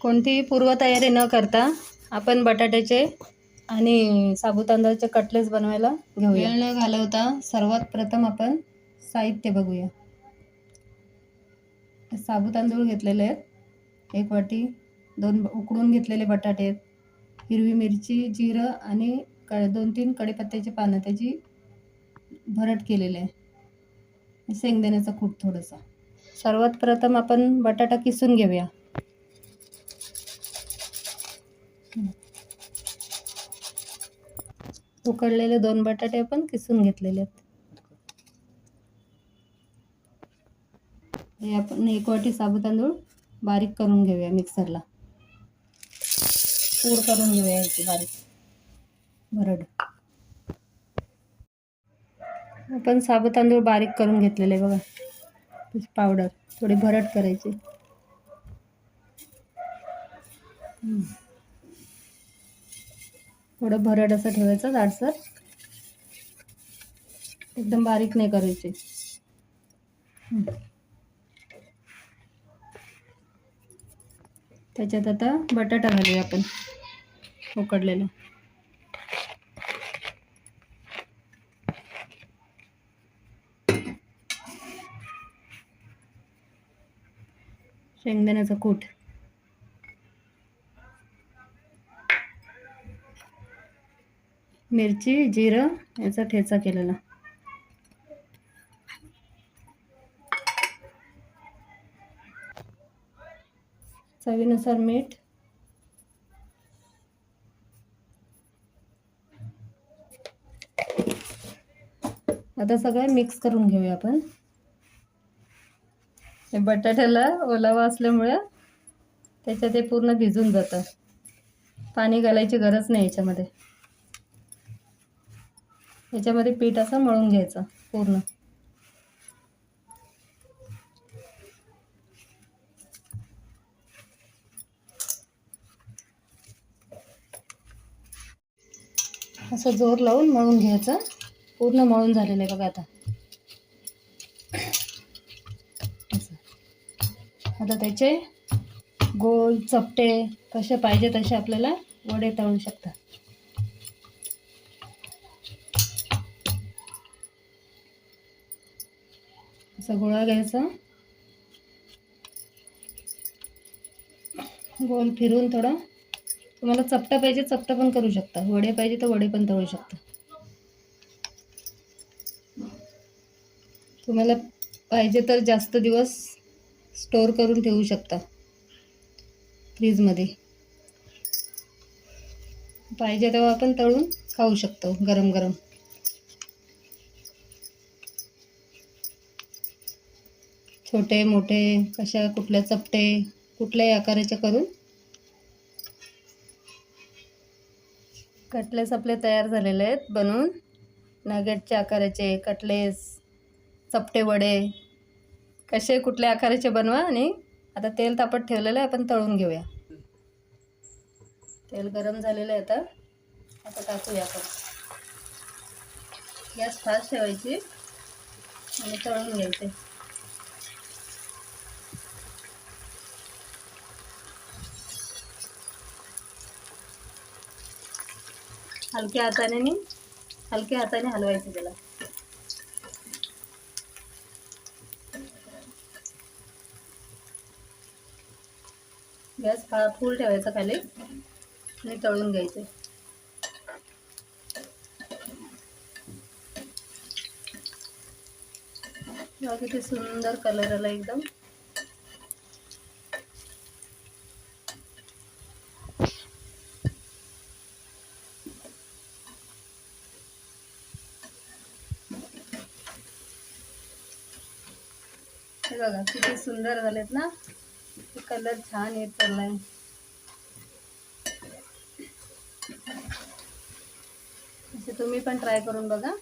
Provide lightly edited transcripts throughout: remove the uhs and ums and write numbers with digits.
कोणतीही पूर्वतयारी न करता आपण बटाट्याचे आणि साबुत तांदळाचे कटलेट्स बनवायला घेऊया. वेळ न घालवता सर्वात प्रथम आपण साहित्य बघूया. साबुत तांदूळ घेतलेले आहेत, 1 वाटी, 2 उकडून घेतलेले बटाटे आहेत, हिरवी मिरची, जिरं आणि 2-3 कढीपत्त्याची पानं त्याची भरट केलेली आहे, शेंगदाण्याचा कूट थोडासा. सर्वात प्रथम आपण बटाटा किसून घेऊया. उकडलेले 2 बटाटे आपण किसून घेतलेले आहेत. हे आपण 1 वाटी साबुत तांदूळ बारीक करून घेऊया, मिक्सरला पूड करून घेऊया याची बारीक भरड. आपण साबुत तांदूळ बारीक करून घेतलेले बघा, त्याची पावडर थोडी भरड करायची. थोडं भरड असं ठेवायचं, जाडसर, एकदम बारीक नाही करायचे. त्याच्यात आता बटाटा घालूया आपण उकडलेला. शेंगदाण्याचा कूट, मिरची, जिरं याचा ठेचा केलेला, चवीनुसार मीठ, आता सगळं मिक्स करून घेऊया आपण. हे बटाट्याला ओलावा असल्यामुळे त्याच्यात ते पूर्ण भिजून जातं, पाणी घालायची गरज नाही याच्यामध्ये. याच्यामध्ये पीठ असं मळून घ्यायचं पूर्ण. असं जोर लावून मळून घ्यायचं. पूर्ण मळून झालेलं आहे बघा. आता त्याचे गोल चपटे कसे पाहिजे तसे आपल्याला वडे तळू शकतात. असा गोळा घ्यायचा, गोल फिरून थोडा. तुम्हाला चपटा पाहिजे चपटा पण करू शकता, वडे पाहिजे तर वडे पण तळू शकता. तुम्हाला पाहिजे तर जास्त दिवस स्टोर करून ठेवू शकता फ्रीजमध्ये. पाहिजे तेव्हा आपण तळून खाऊ शकतो गरम गरम. छोटे मोठे कशा कुठल्या चपटे कुठल्याही आकाराचे करून. कटलेस आपले तयार झालेले आहेत बनवून. नगेटच्या आकाराचे कटलेस, चपटे वडे कसे कुठल्या आकाराचे बनवा. आणि आता तेल तापत ठेवलेलं आहे, आपण तळून घेऊया. तेल गरम झालेलं आहे आता टाकूया आपण. गॅस फास्ट ठेवायची आणि तळून घ्यायचे. हलक्या हाताने हलवायचे त्याला. गॅस फुल ठेवायचा खाली आणि तळून घ्यायचे. किती सुंदर कलर आला एकदम. हे बघा किती सुंदर झालेत ना, कलर छान येत चाललाय. असे तुम्ही पण ट्राय करून बघा.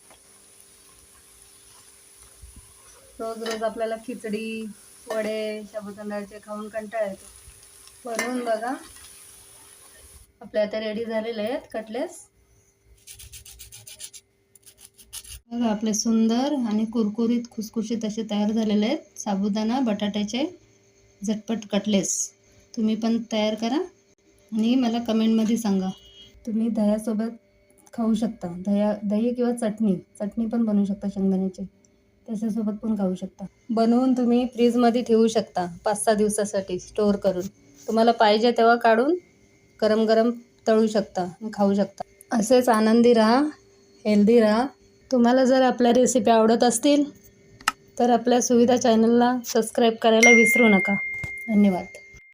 रोज रोज आपल्याला खिचडी, वडे, साबुदाण्याचे खाऊन कंटाळा येतो. बनवून बघा. आपले आता रेडी झालेले आहेत कटलेट्स. बघा आपले सुंदर आणि कुरकुरीत खुसखुशीत असे तयार झालेले आहेत साबुदाणा बटाट्याचे झटपट कटलेट्स. तुम्ही पण तयार करा आणि मला कमेंटमध्ये सांगा. तुम्ही दह्यासोबत खाऊ शकता. दही किंवा चटणी पण बनवू शकता शेंगदाण्याची, त्याच्यासोबत पण खाऊ शकता. बनवून तुम्ही फ्रीजमध्ये ठेवू शकता 5-6 दिवसासाठी स्टोअर करून. तुम्हाला पाहिजे तेव्हा काढून गरम गरम तळू शकता आणि खाऊ शकता. असेच आनंदी राहा, हेल्दी राहा. तुम्हाला जर आपल्या रेसिपी आवडत असतील तर आपल्या सुविधा चॅनलला सबस्क्राईब करायला विसरू नका. धन्यवाद.